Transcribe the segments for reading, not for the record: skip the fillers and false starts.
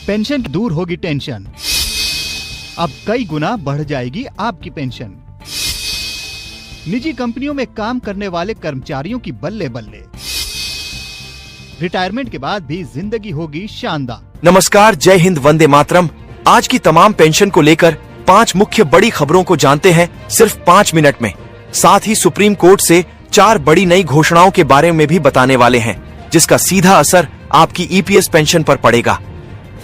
Pension दूर होगी tension, अब कई गुना बढ़ जाएगी आपकी पेंशन। निजी कंपनियों में काम करने वाले कर्मचारियों की बल्ले बल्ले, रिटायरमेंट के बाद भी जिंदगी होगी शानदार। नमस्कार, जय हिंद, वंदे मातरम। आज की तमाम पेंशन को लेकर 5 मुख्य बड़ी खबरों को जानते हैं सिर्फ 5 मिनट में। साथ ही सुप्रीम कोर्ट से 4 बड़ी नई घोषणाओं के बारे में भी बताने वाले हैं, जिसका सीधा असर आपकी ईपीएस पेंशन पर पड़ेगा।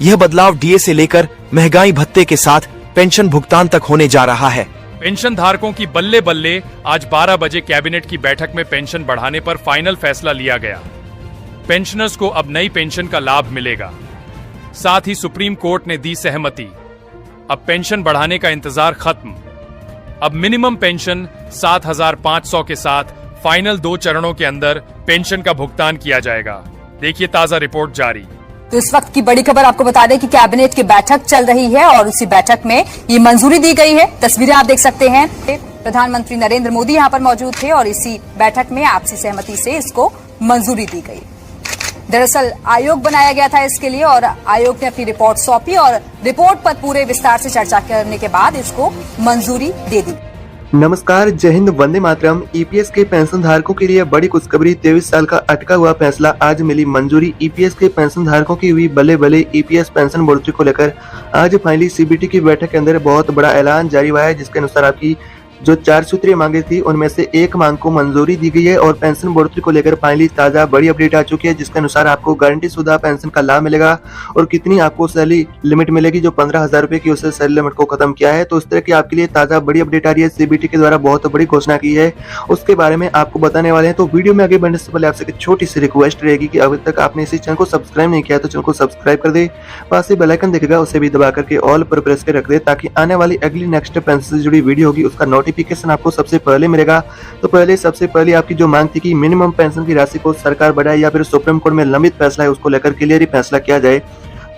यह बदलाव डीए से लेकर महंगाई भत्ते के साथ पेंशन भुगतान तक होने जा रहा है। पेंशन धारकों की बल्ले बल्ले, आज 12 बजे कैबिनेट की बैठक में पेंशन बढ़ाने पर फाइनल फैसला लिया गया। पेंशनर्स को अब नई पेंशन का लाभ मिलेगा। साथ ही सुप्रीम कोर्ट ने दी सहमति। अब पेंशन बढ़ाने का इंतजार खत्म। अब मिनिमम पेंशन 7,500 के साथ फाइनल 2 चरणों के अंदर पेंशन का भुगतान किया जाएगा। देखिए ताजा रिपोर्ट जारी। तो इस वक्त की बड़ी खबर आपको बता दें कि कैबिनेट की बैठक चल रही है और उसी बैठक में ये मंजूरी दी गई है। तस्वीरें आप देख सकते हैं, प्रधानमंत्री नरेंद्र मोदी यहां पर मौजूद थे और इसी बैठक में आपसी सहमति से इसको मंजूरी दी गई। दरअसल आयोग बनाया गया था इसके लिए और आयोग ने अपनी रिपोर्ट सौंपी और रिपोर्ट पर पूरे विस्तार से चर्चा करने के बाद इसको मंजूरी दे दी। नमस्कार, जय हिंद, वंदे मातरम। ईपीएस के पेंशन धारकों के लिए बड़ी खुशखबरी। 23 साल का अटका हुआ फैसला आज मिली मंजूरी। ईपीएस के पेंशन धारकों की हुई बल्ले बल्ले। ईपीएस पेंशन बढ़ोतरी को लेकर आज फाइनली सीबीटी की बैठक के अंदर बहुत बड़ा ऐलान जारी हुआ है, जिसके अनुसार आपकी जो 4 सूत्रीय मांगे थी उनमें से एक मांग को मंजूरी दी गई है और पेंशन बढ़ोतरी को लेकर फाइनली ताजा बड़ी अपडेट आ चुकी है, जिसके अनुसार आपको गारंटी शुदा पेंशन का लाभ मिलेगा और कितनी आपको सैलरी लिमिट मिलेगी। जो 15,000 रुपए की उससे सैलरी लिमिट को खत्म किया है, तो इस तरह की आपके लिए ताजा बड़ी अपडेट आ रही है। सीबीटी के द्वारा बहुत बड़ी घोषणा की है, उसके बारे में आपको बताने वाले हैं। तो वीडियो में आगे बढ़ने से पहले आपसे एक छोटी सी रिक्वेस्ट रहेगी कि अभी तक आपने इसी चैनल को सब्सक्राइब नहीं किया तो चैनल को सब्सक्राइब कर दे, पास ही बेल आइकन दिखेगा उसे भी दबा करके ऑल पर प्रेस कर रख दे, ताकि आने वाली अगली नेक्स्ट पेंशन से जुड़ी वीडियो होगी उसका नोटिफिकेशन आपको सबसे पहले मिलेगा। तो सबसे पहले आपकी जो मांग थी कि मिनिमम पेंशन की राशि को सरकार बढ़ाए या फिर सुप्रीम कोर्ट में लंबित फैसला है उसको लेकर क्लियर ही फैसला किया जाए।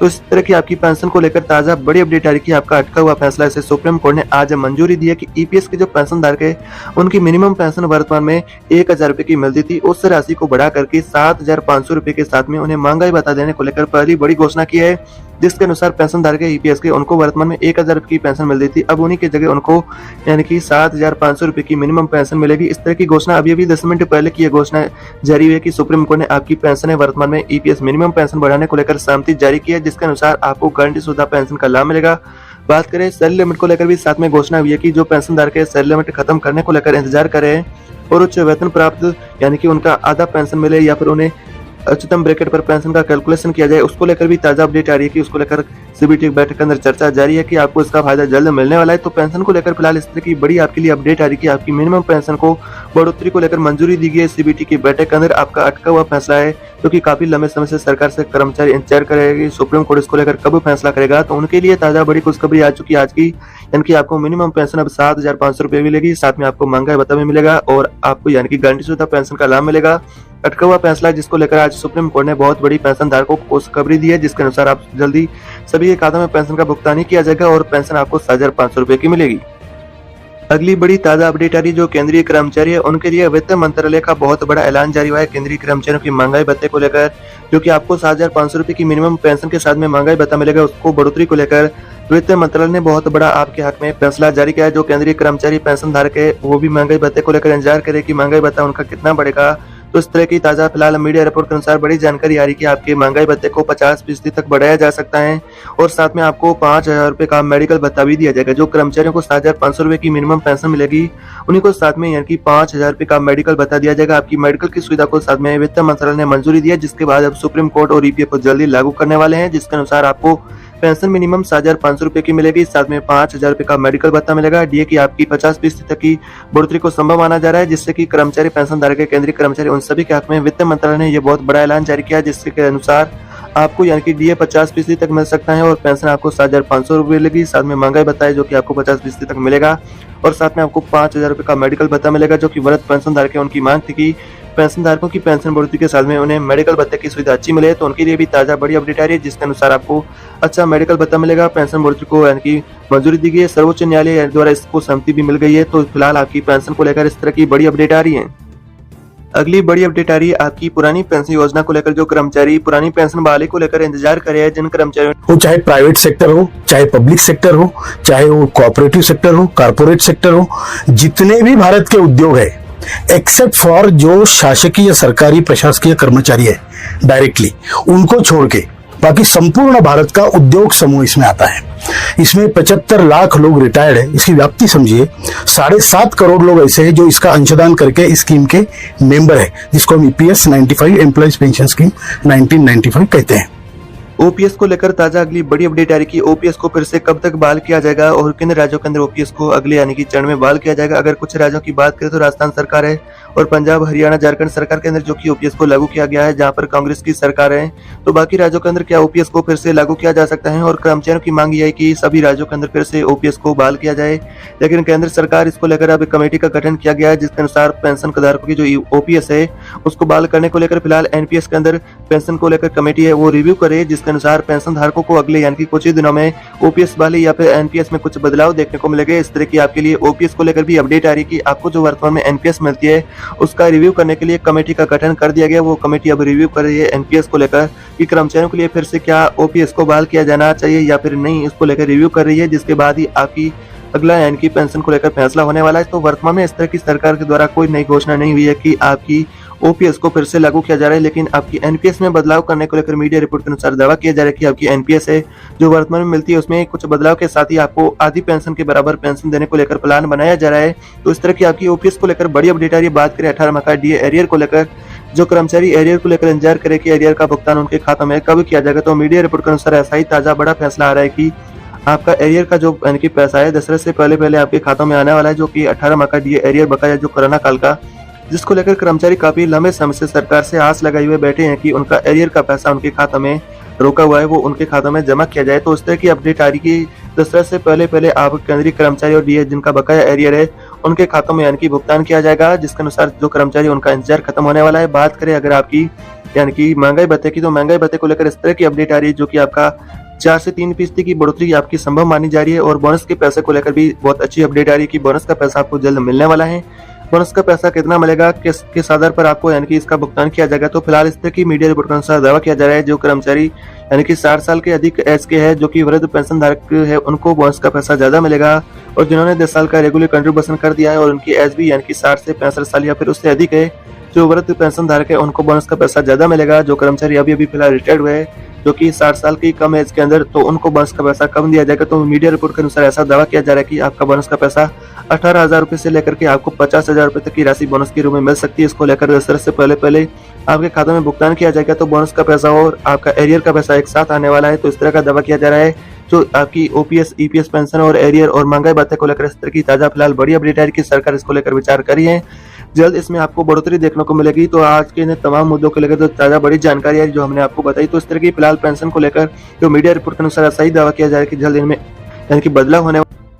तो इस तरह की आपकी पेंशन को लेकर ताजा बड़ी अपडेट आ रही है कि आपका अटका हुआ फैसला इसे सुप्रीम कोर्ट ने आज मंजूरी दी है कि ईपीएस के जो पेंशन धारक है उनकी मिनिमम पेंशन वर्तमान में 1,000 रुपए की मिलती थी, उस राशि को बढ़ा करके 7,500 रुपए के साथ में उन्हें महंगाई भत्ता देने को लेकर पहली बड़ी घोषणा की है, जिसके अनुसार पेंशन धारक ईपीएस के उनको वर्तमान में 1,000 रुपए की पेंशन मिलती थी, अब उन्हीं की जगह उनको यानी कि 7,500 रुपए की मिनिमम पेंशन मिलेगी। इस तरह की घोषणा अभी 10 मिनट पहले की घोषणा जारी हुई है कि सुप्रीम कोर्ट ने आपकी पेंशन वर्तमान में ईपीएस मिनिमम पेंशन बढ़ाने को लेकर सहमति जारी की है, जिसके अनुसार आपको गारंटी शुदा पेंशन का लाभ मिलेगा। बात करें सैलरी लिमिट को लेकर भी साथ में घोषणा हुई है कि जो पेंशन धारक सैलरी लिमिट खत्म करने को लेकर इंतजार कर रहे हैं और उच्च वेतन प्राप्त यानी कि उनका आधा पेंशन मिले या फिर उन्हें उच्चतम ब्रैकेट पर पेंशन का कैलकुलेशन किया जाए, उसको लेकर भी ताजा अपडेट आ रही है कि उसको लेकर सीबीटी बैठक के अंदर चर्चा जारी है कि आपको इसका फायदा जल्द मिलने वाला है। तो पेंशन को लेकर फिलहाल इस तरह की बड़ी आपके लिए अपडेट आ रही है कि आपकी मिनिमम पेंशन को बढ़ोतरी को लेकर मंजूरी दी गई है। सीबीटी की बैठक के अंदर आपका अटका हुआ फैसला है, क्योंकि काफी लंबे समय से सरकार से कर्मचारी इंतजार करेगी सुप्रीम कोर्ट इसको लेकर कब फैसला करेगा, तो उनके लिए ताजा बड़ी खुशखबरी आ चुकी है आज की, यानी कि आपको मिनिमम पेंशन अब 7,500 रुपए मिलेगी, साथ में आपको महंगाई भत्ता भी मिलेगा और आपको यानी कि गारंटी शुदा पेंशन का लाभ मिलेगा। अटका हुआ फैसला जिसको लेकर आज सुप्रीम कोर्ट ने बहुत बड़ी पेंशन धारकों को खुशखबरी दी है, जिसके अनुसार आप जल्दी सभी के खातों में पेंशन का भुगतान ही किया जाएगा और पेंशन आपको 7,500 रुपए की मिलेगी। अगली बड़ी ताजा अपडेट आ रही जो केंद्रीय कर्मचारी है उनके लिए वित्त मंत्रालय का बहुत बड़ा ऐलान जारी हुआ है केंद्रीय कर्मचारियों की महंगाई भत्ते को लेकर, जो कि आपको 7,500 रुपए की मिनिमम पेंशन के साथ में महंगाई भत्ता मिलेगा, उसको बढ़ोतरी को लेकर वित्त मंत्रालय ने बहुत बड़ा आपके हक में फैसला जारी किया है। जो केंद्रीय कर्मचारी पेंशन धारक है वो भी महंगाई भत्ते को लेकर इंतजार करे कि महंगाई भत्ता उनका कितना बढ़ेगा। तो इस तरह की ताजा फिलहाल मीडिया रिपोर्ट के अनुसार बड़ी जानकारी आ रही है कि आपके महंगाई भत्ते को 50% तक बढ़ाया जा सकता है और साथ में आपको 5,000 रुपए का मेडिकल भत्ता भी दिया जाएगा। जो कर्मचारियों को 7,500 रुपए की मिनिमम पेंशन मिलेगी उन्हीं को साथ में यानी कि 5,000 रुपए का मेडिकल भत्ता दिया जाएगा। आपकी मेडिकल की सुविधा को साथ में वित्त मंत्रालय ने मंजूरी दी है, जिसके बाद अब सुप्रीम कोर्ट और ईपीएफ को जल्दी लागू करने वाले हैं, जिसके अनुसार आपको पेंशन मिनिमम 7,500 रुपए की मिलेगी, साथ में 5,000 रुपए का मेडिकल भत्ता मिलेगा। डीए की आपकी 50% तक की बढ़ोतरी को संभव माना जा रहा है, जिससे कि कर्मचारी पेंशन धारक केंद्रीय कर्मचारी उन सभी के हक में वित्त मंत्रालय ने यह बहुत बड़ा ऐलान जारी किया, जिसके अनुसार आपको यानी कि डीए 50% तक मिल सकता है और पेंशन आपको 7,500 रुपए मिलेगी, साथ में महंगाई भत्ता है जो कि आपको 50% तक मिलेगा और साथ में आपको 5,000 रुपए का मेडिकल भत्ता मिलेगा। जो कि वृद्ध पेंशन धारक है उनकी मांग थी कि पेंशन धारकों की पेंशन बढ़ोतरी के साथ में उन्हें मेडिकल भत्ते की सुविधा अच्छी मिले, तो उनके लिए भी ताजा बड़ी अपडेट आ रही है, जिसके अनुसार आपको अच्छा मेडिकल भत्ता मिलेगा। पेंशन बढ़ोतरी को यानी कि मंजूरी दी गई है, सर्वोच्च न्यायालय द्वारा इसको सहमति भी मिल गई है। तो फिलहाल आपकी पेंशन को लेकर इस तरह की बड़ी अपडेट आ रही है। अगली बड़ी अपडेट आ रही है आपकी पुरानी पेंशन योजना को लेकर। जो कर्मचारी पुरानी पेंशन बहाली को लेकर इंतजार कर रहे हैं, जिन कर्मचारियों वो चाहे प्राइवेट सेक्टर हो, चाहे पब्लिक सेक्टर हो, चाहे वो कोऑपरेटिव सेक्टर हो, कारपोरेट सेक्टर हो, जितने भी भारत के उद्योग है एक्सेप्ट फॉर जो शासकीय सरकारी प्रशासकीय कर्मचारी है डायरेक्टली, उनको छोड़ के बाकी संपूर्ण भारत का उद्योग समूह इसमें आता है। इसमें 75 लाख लोग रिटायर्ड है। इसकी व्याप्ति समझिए, 7.5 करोड़ लोग ऐसे हैं जो इसका अंशदान करके इस स्कीम के मेंबर है, जिसको हम EPS 95 एम्प्लॉइज पेंशन स्कीम 1995 कहते हैं। ओपीएस को लेकर ताजा अगली बड़ी अपडेट आ रही कि ओपीएस को फिर से कब तक बहाल किया जाएगा और किन राज्यों के अंदर ओपीएस को अगले यानी कि चरण में बहाल किया जाएगा। अगर कुछ राज्यों की बात करें तो राजस्थान सरकार है और पंजाब, हरियाणा, झारखंड सरकार के अंदर जो कि ओपीएस को लागू किया गया है, जहां पर कांग्रेस की सरकार है। तो बाकी राज्यों के अंदर क्या ओपीएस को फिर से लागू किया जा सकता है और कर्मचारियों की मांग यह है कि सभी राज्यों के अंदर फिर से ओपीएस को बहाल किया जाए। लेकिन केंद्र सरकार इसको लेकर अब एक कमेटी का गठन किया गया है, जिसके अनुसार पेंशन धारकों की जो ओपीएस है उसको बहाल करने को लेकर फिलहाल एनपीएस के अंदर पेंशन को लेकर कमेटी है वो रिव्यू करे, जिसके अनुसार पेंशन धारकों को अगले यानी कि कुछ ही दिनों में ओपीएस वाले या फिर एनपीएस में कुछ बदलाव देखने को मिलेगा। इस तरह की आपके लिए ओपीएस को लेकर भी अपडेट आ रही है कि आपको जो वर्तमान में एनपीएस मिलती है उसका रिव्यू करने के लिए कमेटी का गठन कर दिया गया। वो कमेटी अब रिव्यू कर रही है एनपीएस को लेकर कि कर्मचारियों के लिए फिर से क्या ओपीएस को बहाल किया जाना चाहिए या फिर नहीं, इसको लेकर रिव्यू कर रही है, जिसके बाद ही आपकी अगला यानी कि पेंशन को लेकर फैसला होने वाला है। तो वर्तमान में इस तरह की सरकार के द्वारा कोई नई घोषणा नहीं हुई है कि आपकी ओपीएस को फिर से लागू किया जा रहा है, लेकिन आपकी एनपीएस में बदलाव करने को लेकर मीडिया रिपोर्ट के अनुसार दावा किया जा रहा है कि आपकी एनपीएस है जो वर्तमान में मिलती है उसमें कुछ बदलाव के साथ ही आपको आधी पेंशन के बराबर पेंशन देने को लेकर प्लान बनाया जा रहा है। तो इस तरह की आपकी ओपीएस को लेकर बड़ी अपडेट आ रही है। बात करें 18 माह का डीए एरियर को लेकर, जो कर्मचारी एरियर को लेकर इंतजार करे कि एरियर का भुगतान उनके खातों में कब किया जाएगा, तो मीडिया रिपोर्ट के अनुसार ऐसा ही ताजा बड़ा फैसला आ रहा है कि आपका एरियर का जो यानी कि पैसा है दशहरे से पहले आपके खातों में आने वाला है, जो कि 18 माह का डीए एरियर बकाया जो कोरोना काल का, जिसको लेकर कर्मचारी काफी लंबे समय से सरकार से आस लगाए हुए बैठे हैं कि उनका एरियर का पैसा उनके खातों में रोका हुआ है वो उनके खातों में जमा किया जाए। तो इस तरह की अपडेट आ रही कि दशहरा से पहले आप केंद्रीय कर्मचारी और डीए जिनका बकाया एरियर है उनके खातों में यानी कि भुगतान किया जाएगा, जिसके अनुसार जो कर्मचारी उनका इंतजार खत्म होने वाला है। बात करें अगर आपकी यानी कि महंगाई भत्ते की, तो महंगाई भत्ते को लेकर इस तरह की अपडेट आ रही है जो कि आपका 4 से 3% की बढ़ोतरी आपकी संभव मानी जा रही है। और बोनस के पैसे को लेकर भी बहुत अच्छी अपडेट आ रही है कि बोनस का पैसा आपको जल्द मिलने वाला है। बोनस का पैसा कितना मिलेगा, किस आधार पर आपको यानी कि इसका भुगतान किया जाएगा, तो फिलहाल इस तरह की मीडिया रिपोर्ट के अनुसार दावा किया जा रहा है जो कर्मचारी यानी कि 60 साल के अधिक एज के है, जो कि वृद्ध पेंशन धारक है, उनको बोनस का पैसा ज्यादा मिलेगा। और जिन्होंने 10 साल का रेगुलर कंट्रीब्यूशन कर दिया है और उनकी एज भी यानी कि 60 से 65 साल या फिर उससे अधिक है, जो वृद्ध पेंशन धारक है उनको बोनस का पैसा ज्यादा मिलेगा। जो कर्मचारी अभी फिलहाल रिटायर्ड हुए हैं जो कि 60 साल की कम एज के अंदर, तो उनको बोनस का पैसा कम दिया जाएगा। तो मीडिया रिपोर्ट के अनुसार ऐसा दावा किया जा रहा है कि आपका बोनस का पैसा 18,000 रुपए से लेकर के आपको 50,000 रुपए तक की राशि बोनस के रूप में मिल सकती है। इसको लेकर दशहरा से पहले आपके खाते में भुगतान किया जाएगा, तो बोनस का पैसा और आपका एरियर का पैसा एक साथ आने वाला है। तो इस तरह का दावा किया जा रहा है जो आपकी ओपीएस, ईपीएस पेंशन और एरियर और महंगाई भत्ते को लेकर इस तरह की ताजा फिलहाल बड़ी अपडेट है कि सरकार इसको लेकर विचार कर रही है। जल्द इसमें आपको बढ़ोतरी देखने को मिलेगी। तो आज के इन तमाम मुद्दों को लेकर तो ताजा बड़ी जानकारी है जो हमने आपको बताई। तो इस तरह की फिलहाल पेंशन को लेकर जो मीडिया रिपोर्ट के अनुसार ऐसा ही दावा किया जा रहा है कि जल्द इनमें यानी कि बदलाव होने